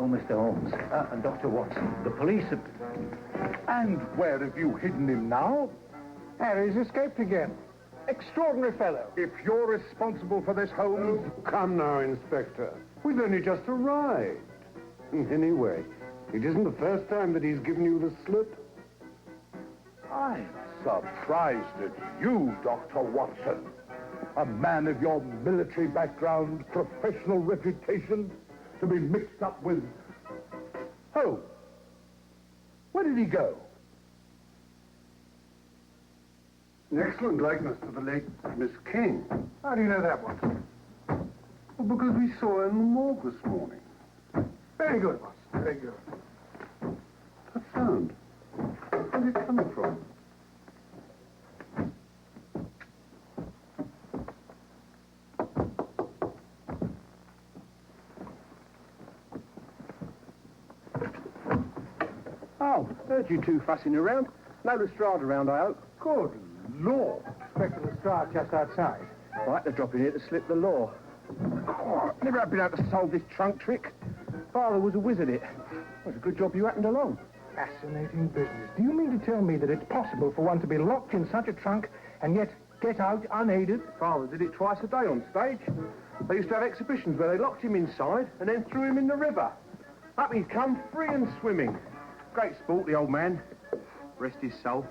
Mr. Holmes. And Dr. Watson. The police have... And where have you hidden him now? Harry's escaped again. Extraordinary fellow. If you're responsible for this, Holmes... Oh, come now, Inspector. We've only just arrived. Anyway, it isn't the first time that he's given you the slip. I'm surprised at you, Dr. Watson. A man of your military background, professional reputation, to be mixed up with... Oh, where did he go? An excellent likeness to the late Miss King. How do you know that, Watson? Well, because we saw her in the morgue this morning. Very good, Watson. Very good. That sound. Where's it coming from? Oh, heard you two fussing around. No Lestrade around, I hope. Good Lord. Inspector Lestrade just outside. Right, they're dropping here to slip the law. Oh, never have been able to solve this trunk trick. Father was a wizard at it. Well, it's a good job you happened along. Fascinating business. Do you mean to tell me that it's possible for one to be locked in such a trunk and yet get out unaided? Father did it twice a day on stage. They used to have exhibitions where they locked him inside and then threw him in the river. Up he'd come, free and swimming. Great sport, the old man. Rest his soul.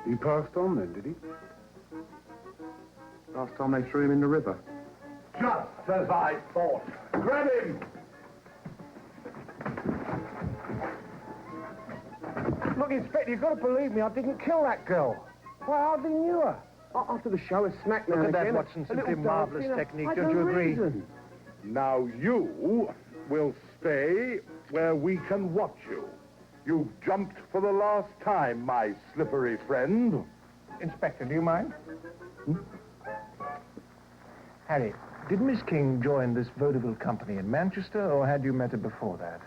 He passed on then, did he? Last time they threw him in the river. Just as I thought. Grab him! Look, Inspector, you've got to believe me. I didn't kill that girl. Why, I hardly knew her. After the show, a snack now Look and at again. that, Watson. a Simply little marvellous dance, technique. I Don't you no agree? reason. Now you will stay where we can watch you. You've jumped for the last time, my slippery friend. Inspector, do you mind? Harry, did Miss King join this vaudeville company in Manchester, or had you met her before that?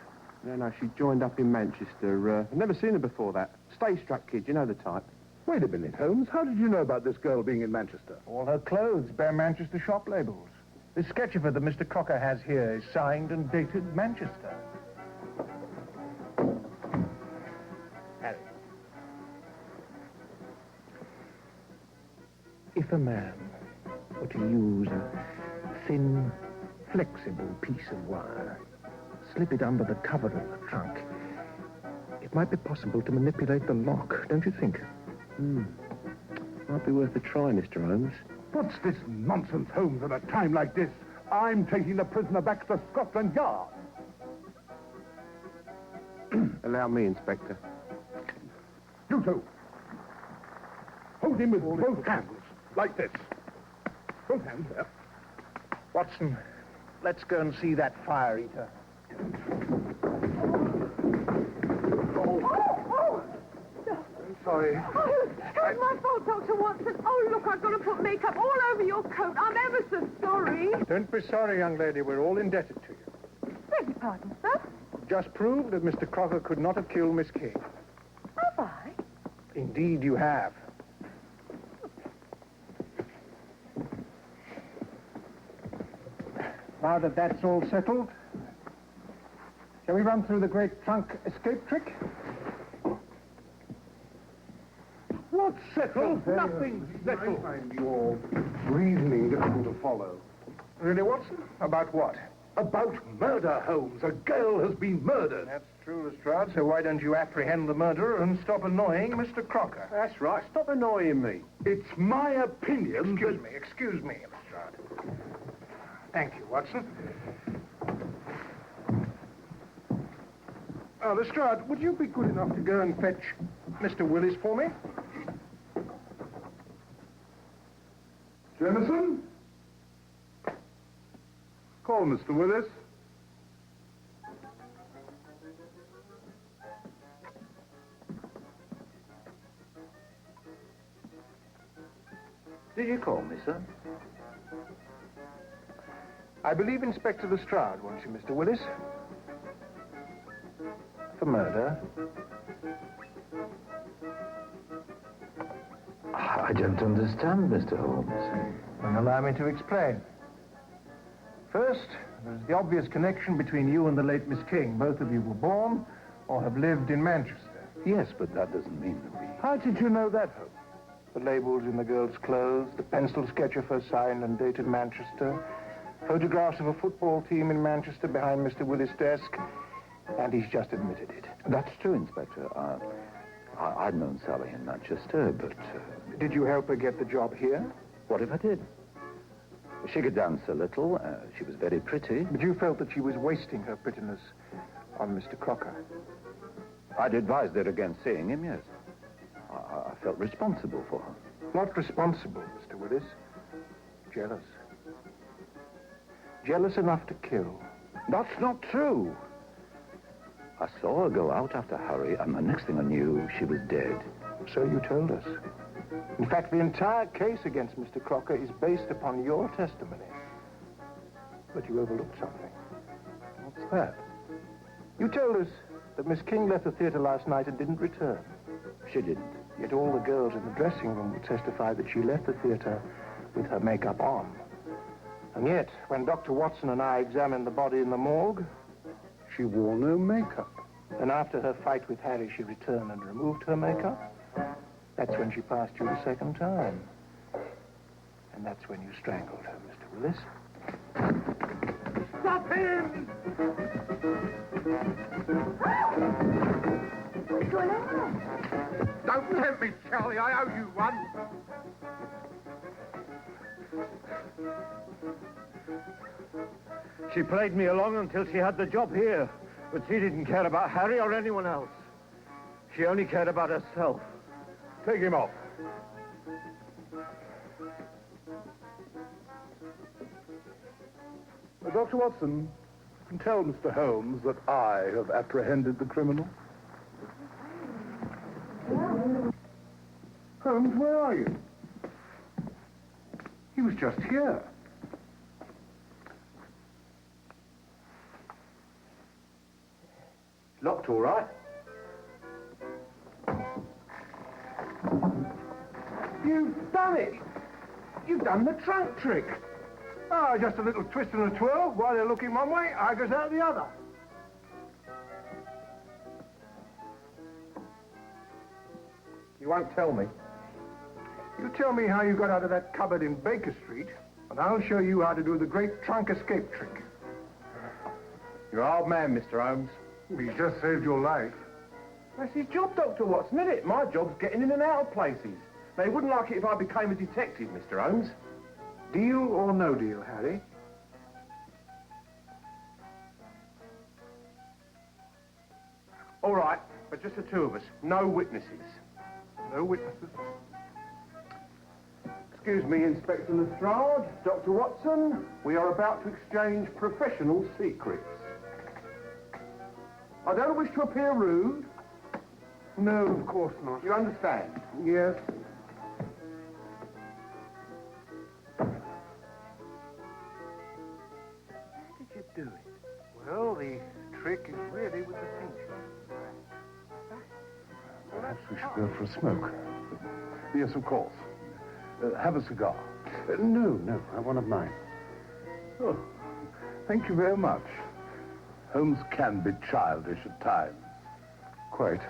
No, she joined up in Manchester. I've never seen her before that. Stage-struck kid, you know the type. Wait a minute, Holmes. How did you know about this girl being in Manchester? All her clothes bear Manchester shop labels. This sketch of her that Mr. Crocker has here is signed and dated Manchester. Harry. If a man were to use a thin, flexible piece of wire, slip it under the cover of the trunk, it might be possible to manipulate the lock, don't you think? Might be worth a try, Mr. Holmes. What's this nonsense, Holmes, at a time like this? I'm taking the prisoner back to Scotland Yard. Allow me, Inspector. You two. Hold him with both hands, like this. Both hands there. Watson, let's go and see that fire eater. I'm sorry. Oh, it's my fault, Dr. Watson. Oh, look, I've got to put makeup all over your coat. I'm ever so sorry. Don't be sorry, young lady. We're all indebted to you. Beg your pardon, sir. Just proved that Mr. Crocker could not have killed Miss King. Have I? Indeed, you have. Now that that's all settled, shall we run through the great trunk escape trick? What's settled? Nothing's I settled. find your reasoning difficult to follow. Really, Watson? About what? About murder, Holmes. A girl has been murdered. That's true, Lestrade, so why don't you apprehend the murderer and stop annoying Mr. Crocker? That's right. Stop annoying me. It's my opinion Excuse me, Lestrade. Thank you, Watson. Lestrade, would you be good enough to go and fetch Mr. Willis for me? Jameson? Call Mr. Willis. Did you call me, sir? I believe Inspector Lestrade wants you, Mr. Willis. For murder. I don't understand, Mr. Holmes. And allow me to explain. First, There's the obvious connection between you and the late Miss King. Both of you were born or have lived in Manchester. Yes, but that doesn't mean that we... How did you know that, Holmes? The labels in the girl's clothes, the pencil sketch of her signed and dated Manchester, photographs of a football team in Manchester behind Mr. Willis' desk, and he's just admitted it. That's true, Inspector. I'd known Sally in Manchester, but... Did you help her get the job here? What if I did? She could dance a little. She was very pretty. But you felt that she was wasting her prettiness on Mr. Crocker. I'd advised her against seeing him, yes. I felt responsible for her. Not responsible, Mr. Willis. Jealous. Jealous enough to kill. That's not true. I saw her go out after Harry, and the next thing I knew, she was dead. So you told us. In fact, the entire case against Mr. Crocker is based upon your testimony. But you overlooked something. What's that? You told us that Miss King left the theater last night and didn't return. She didn't. Yet all the girls in the dressing room will testify that she left the theater with her makeup on. And yet, when Dr. Watson and I examined the body in the morgue, She wore no makeup. and after her fight with Harry, she returned and removed her makeup, that's when she passed you the second time. And that's when you strangled her, Mr. Willis. Stop him! What's going on? Don't tempt me, Charlie. I owe you one. She played me along until she had the job here, but she didn't care about Harry or anyone else. She only cared about herself. Take him off. Dr. Watson, tell Mr. Holmes that I have apprehended the criminal. Holmes, where are you? He was just here. Locked all right. You've done it. You've done the trunk trick. Ah, just a little twist and a twirl. While they're looking one way, I goes out the other. You won't tell me. You tell me how you got out of that cupboard in Baker Street, and I'll show you how to do the great trunk escape trick. You're an old man, Mr. Holmes. He's just saved your life. That's his job, Dr. Watson, isn't it? My job's getting in and out of places. They wouldn't like it if I became a detective, Mr. Holmes. Deal or no deal, Harry? All right, but just the two of us. No witnesses. No witnesses. Excuse me, Inspector Lestrade, Dr. Watson. We are about to exchange professional secrets. I don't wish to appear rude. No, of course not. You understand? Yes. How did you do it? Well, the trick is really with the finger. Perhaps we should go for a smoke. Yes, of course. Have a cigar. No, I want of mine. Oh, thank you very much. Holmes can be childish at times. Quite.